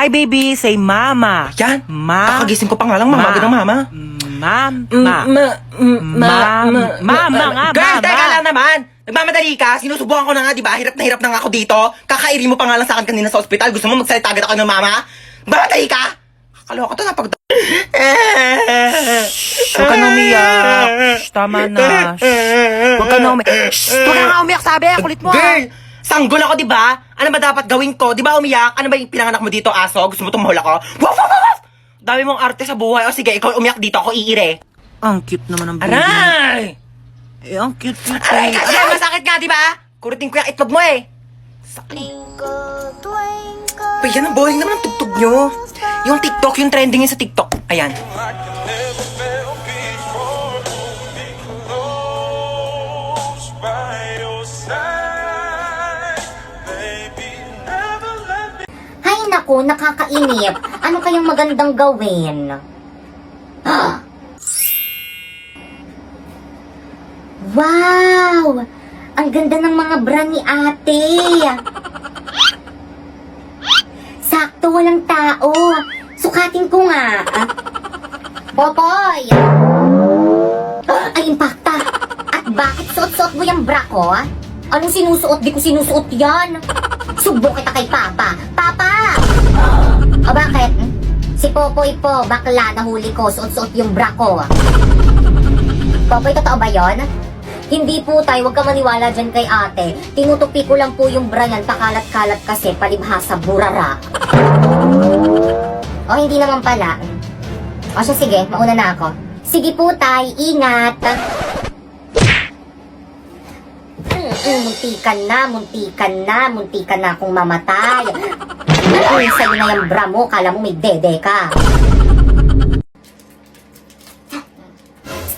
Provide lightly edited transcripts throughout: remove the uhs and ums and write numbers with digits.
Hi, baby. Say mama. Yan. Kakagising ko pa nga lang, Ma. mama. Mama. Mama nga, Girl, mama. teka lang naman. Nagmamadali ka. Sinusubukan ko na nga, di ba? Hirap na nga ako dito. Kakairi mo pa nga lang sa akin kanina sa ospital. Gusto mo magsalita agad ako ng mama? Nagmamadali ka. Kakaloka to na pag... Huwag ka na umiyak. Shh, tama na. Huwag ka na umiyak. Shh, huwag ka na umiyak, sabi. Kulit mo. Girl, sanggol ako, di ba? Ano ba dapat gawin ko? Di ba umiyak? Ano ba yung pinanganak mo dito, aso? Gusto mo tumahol ako? Waf, waf, waf! Dami mong arte sa buhay. O sige, ikaw umiyak dito. Ako iire. Ang cute naman ng baby. Aray! Eh, ang cute. Aray, kasi masakit nga, di ba? Kuritin ko yung itlog mo eh. Sakit. Pa, yan ang boring naman ang tugtog nyo. Yung TikTok, yung trending yun sa TikTok. Ayan. Hay naku, nakakainip. Ano kayang magandang gawin? Wow! Ang ganda ng mga bra ni ate. Sakto, walang tao. Sukatin ko nga. Popoy! Ay, impacta. At bakit suot-suot mo yung bra ko? Anong sinusuot? Di ko sinusuot yan. Subo kita kay Papa. Papa! O bakit? Si Popoy po, bakla, nahuli ko. Suot-suot yung bra ko. Popoy, totoo ba yon? Hindi po tayo, huwag ka maniwala dyan kay ate. Tinutupi ko lang po yung bra niyan, pakalat-kalat kasi, palibhasa, burara. O, hindi naman pala. O siya, sige, mauna na ako. Sige po tay, ingat. Muntikan na akong mamatay. Uy, sa'yo na yung bra mo, kala mo may dede ka.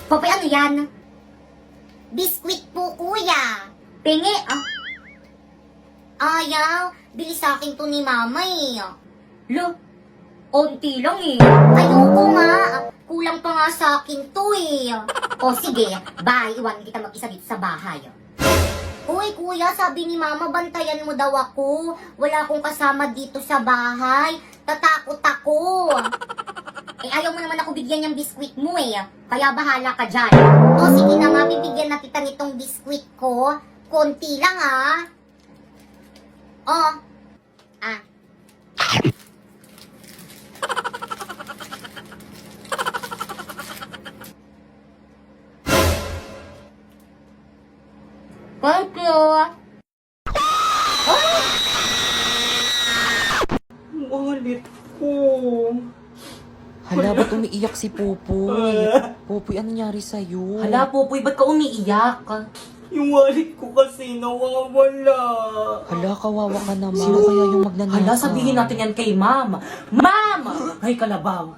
Popoy, ano yan? Biskwit po, kuya. Pingi, ah. Ayaw, bili sa akin to ni mama eh. Lo, onti lang eh. Ayoko nga, kulang pa nga sa akin to eh. O sige, bye, iwan kita mag-isa dito sa bahay. Uy, kuya, sabi ni mama, bantayan mo daw ako. Wala akong kasama dito sa bahay. Tatakot ako. Eh, ayaw mo naman ako bigyan yung biskwit mo eh. Kaya bahala ka dyan. O, sige na nga, bibigyan na kita nitong biskwit ko. Konti lang ah. O. Ah. Thank you. Wallet ko. Hala, ba't umiiyak si Pupoy? Pupoy, ano nangyari sa'yo? Hala, Popoy, ba't ka umiiyak? Yung wallet ko kasi nawawala. Hala, kawawa ka naman. Sino kaya yung magnanakaw? Hala, sabihin natin yan kay Ma'am. Ma'am! Ay, kalabaw.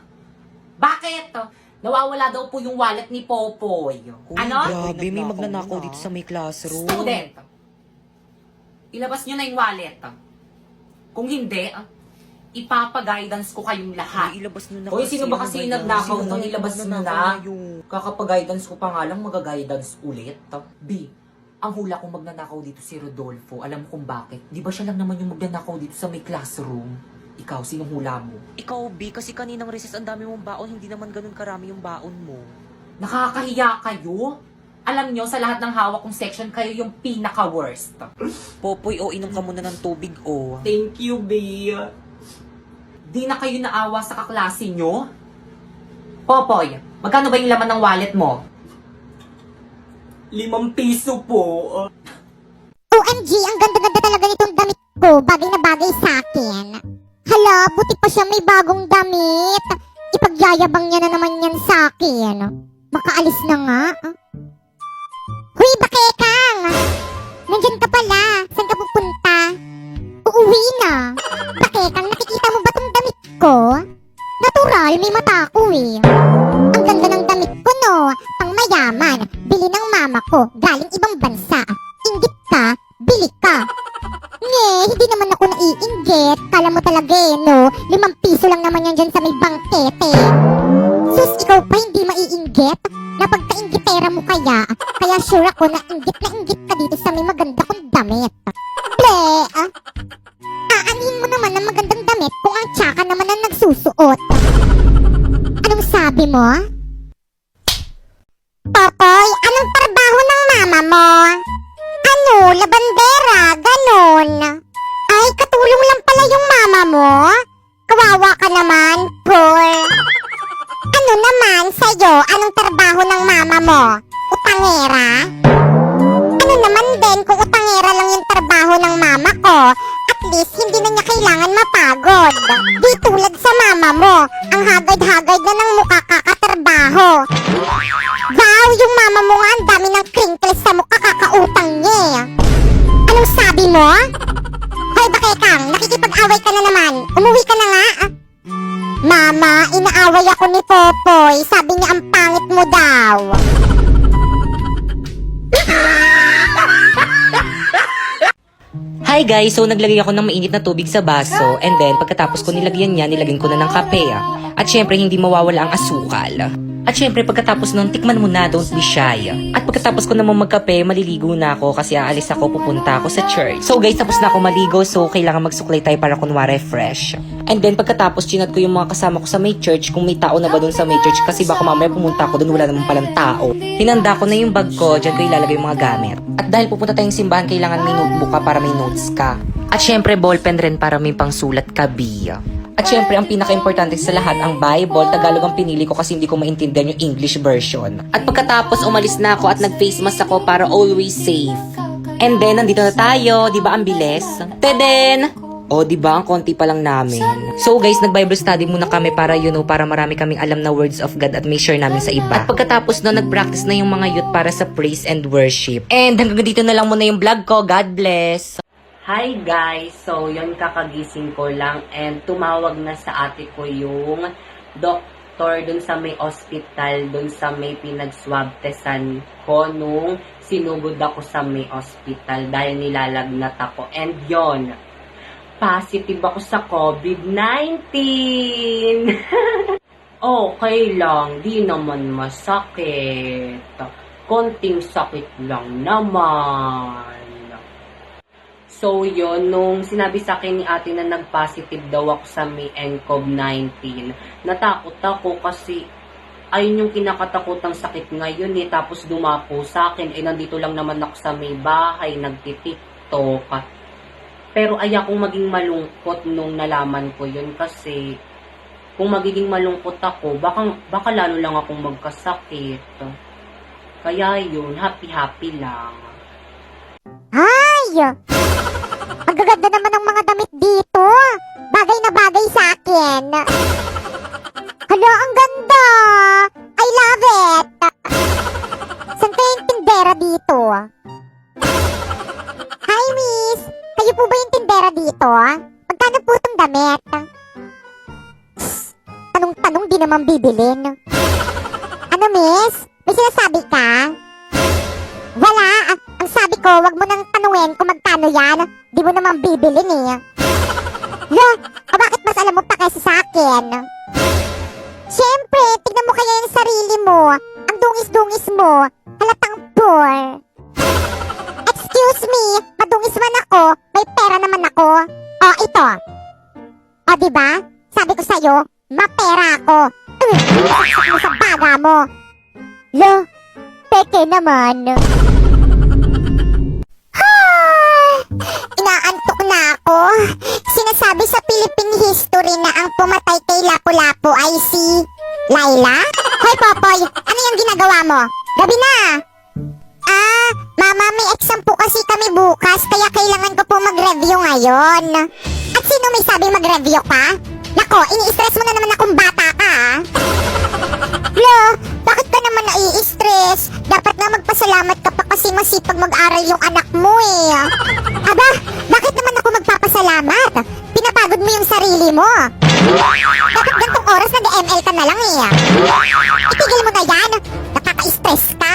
Bakit? Nawawala daw po yung wallet ni Popoy. Uy, Ano? grabe, may magnanakaw dito sa may classroom. Student, ilabas nyo na yung wallet. Kung hindi, ipapa-guidance ko kayong lahat. Uy, ilabas nyo na Hoy, sino ba kasi Ano ba yan? nagnakaw Sino nun? ba Ilabas nyo nagnanakaw na. yung... Kakapag-guidance ko pa nga lang, mag-guidance ulit. B, ang hula kong magnanakaw dito si Rodolfo. Alam mo kung bakit? Di ba siya lang naman yung magnanakaw dito sa may classroom? Ikaw, sinong hula mo? Ikaw, B, kasi kaninang recess ang dami mong baon, hindi naman ganun karami yung baon mo. Nakakahiya kayo? Alam nyo, sa lahat ng hawak kong section, kayo yung pinaka-worst. Popoy, o, inom ka muna ng tubig, o. Thank you, babe. Di na kayo naawa sa kaklase nyo? Popoy, magkano ba yung laman ng wallet mo? 5 piso po. OMG, ang ganda-ganda talaga nitong damit ko. Bagay na bagay sa akin. Hala, buti pa siya may bagong damit. Ipagyayabang niya na naman yan sa akin. Makaalis na nga. Huy, Bakekang! Nandyan ka pala. Saan ka pupunta? Uuwi na. Bakekang, nakikita mo ba tong damit ko? Natural, may mata ko eh. Ang ganda ng damit ko no. Pang mayaman. Bili ng mama ko. Galing ibang bansa. Inggit ka, bili ka. Hindi naman ako naiinggit. Kala mo talaga eh, no? 5 piso lang naman yan dyan sa may bangkete. Sus, ikaw pa hindi maiinggit? Napagkainggitera mo kaya? Kaya sure ako na inggit ka dito sa may maganda kong damit. Ble! Aanin mo naman ang magandang damit kung ang tsaka isusuot. Anong sabi mo? Popoy, anong trabaho ng mama mo? Ano, labandera, ganon. Ay, katulong lang pala yung mama mo? Kawawa ka naman, poor. Ano naman sa'yo, anong trabaho ng mama mo? Utangera? Ano naman din kung utangera lang yung trabaho ng mama ko? At least, hindi na niya kailangan mapagod. Di tulad sa mama mo, ang hagad-hagad na ng mukha kakatrabaho. Wow, yung mama mo nga, ang dami ng crinkles sa mukha kakautang niya. Anong sabi mo? Hoy, Bakekang, nakikipag-away ka na naman. Umuwi ka na nga. Mama, inaaway ako ni Popoy. Sabi niya ang pangit mo daw. Hi guys! So naglagay ako ng mainit na tubig sa baso and then pagkatapos ko nilagyan niya, nilagyan ko na ng kape. At syempre hindi mawawala ang asukal. At syempre pagkatapos nun, tikman mo na, don't be shy. At pagkatapos ko naman magkape, maliligo na ako kasi aalis ako, pupunta ako sa church. So guys, tapos na ako maligo, so kailangan magsuklay tayo para kunwari fresh. And then pagkatapos, chinat ko yung mga kasama ko sa may church kung may tao na ba dun sa may church kasi baka mamaya pumunta ako dun, wala naman palang tao. Hinanda ko na yung bag ko, dyan ko ilalagay yung mga gamit. At dahil pupunta tayong simbahan, kailangan may notebook ka para may notes ka. At syempre, ballpen rin para may pangsulat ka, Bia. At syempre, ang pinaka-importante sa lahat, ang Bible. Tagalog ang pinili ko kasi hindi ko maintindihan yung English version. At pagkatapos, umalis na ako at nag-face mask ako para always safe. And then, nandito na tayo. Di ba ang bilis? Teden! O, di ba ang konti pa lang namin. So guys, nag-Bible study muna kami para para marami kaming alam na words of God at may share namin sa iba. At pagkatapos na, nag-practice na yung mga youth para sa praise and worship. And hanggang dito na lang muna yung vlog ko. God bless! Hi guys! So, yun kakagising ko lang and tumawag na sa ate ko yung doktor dun sa may hospital, dun sa may pinag-swab testan ko nung sinugod ako sa may hospital dahil nilalagnat ako. And yon, positive ako sa COVID-19! Okay lang, di naman masakit. Konting sakit lang naman. So yun, nung sinabi sa akin ni ate na nag-positive daw ako sa may NCOV-19, natakot ako kasi ayun yung kinakatakutang sakit ngayon eh. Tapos dumapo sa akin, nandito lang naman ako sa may bahay, nagtitiktok. Pero ayakong maging malungkot nung nalaman ko yun kasi kung magiging malungkot ako, baka lalo lang akong magkasakit. Kaya yun, happy-happy lang. Ay! Ang gaganda naman ng mga damit dito. Bagay na bagay sa akin. Hala, ang ganda! I love it! Saan kayong tindera dito? Hi, miss! Kayo po ba yung tindera dito? Magkano po itong damit? Tanong-tanong di naman bibilin. Ano, miss? May sinasabi ka? Wala. Ang sabi ko, wag mo nang tanungin kung magkano yan. Di mo naman bibilin eh. Lo, bakit mas alam mo pa kaysa sa akin? Siyempre, tignan mo kaya yung sarili mo. Ang dungis-dungis mo. Halatang poor. Excuse me, madungis man ako, may pera naman ako. O, ito. O, diba? Sabi ko sa'yo, mapera ako. Saksak mo sa baga mo. Lo, peke naman. Inaantok na ako. Sinasabi sa Philippine history na ang pumatay kay Lapu-Lapu ay si Laila? Hoy, Popoy, ano yung ginagawa mo? Gabi na! Mama, may exam po kasi kami bukas, kaya kailangan ko po mag-review ngayon. At sino may sabi mag-review ka? Nako, ini-stress mo na naman akong bata ka, Lo, bakit ka naman nai-stress? Dapat na magpasalamat ka pa kasi masipag mag-aral yung anak mo eh. Aba, bakit naman ako magpapasalamat? Pinapagod mo yung sarili mo. Dapat gantong oras nag-ML ka na lang eh. Itigil mo na yan. Nakaka-stress ka.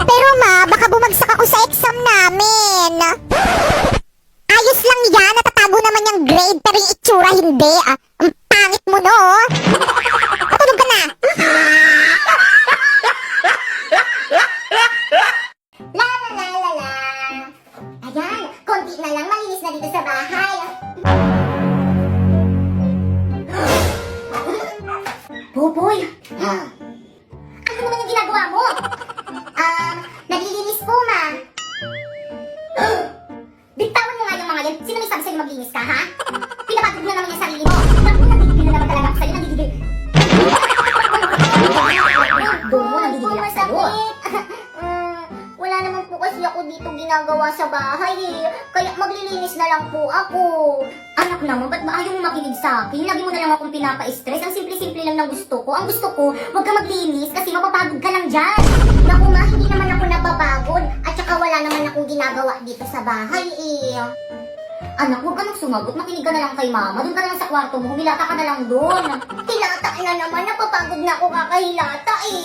Pero ma, baka bumagsak ako sa exam namin. Ayos lang yan, natatago naman yung grade pero yung itsura hindi. Ang pangit mo no. Patulog ka na. La la la la la. Ayan, konti na lang malinis na dito sa bahay. Popoy. Ano naman yung ginagawa mo? Naglilinis po, ma. Bitawan mo nga yung mga yan. Sino may sabi sa'yo maglinis ka, ha? Pinapagod mo na naman yung sarili mo. Naku, nagigigil na naman talaga ako sa'yo. Nagigigil. Doon mo, nagigigil ako sa'yo. Wala naman po kasi ako dito ginagawa sa bahay eh. Kaya maglilinis na lang po ako. Anak naman, ba't ba ayaw mo makinig sa akin? Lagi mo na lang akong pinapa-stress. Ang simple-simple lang ng gusto ko. Ang gusto ko, huwag ka maglinis kasi mapapagod ka lang dyan. Naku ma, hindi naman ako napapagod. At saka wala naman akong ginagawa dito sa bahay eh. Anak, huwag ka nang sumagot. Makinig ka na lang kay mama. Doon ka na lang sa kwarto mo. Humilata ka na lang doon. Hilata na naman. Napapagod na ako kakahilata eh.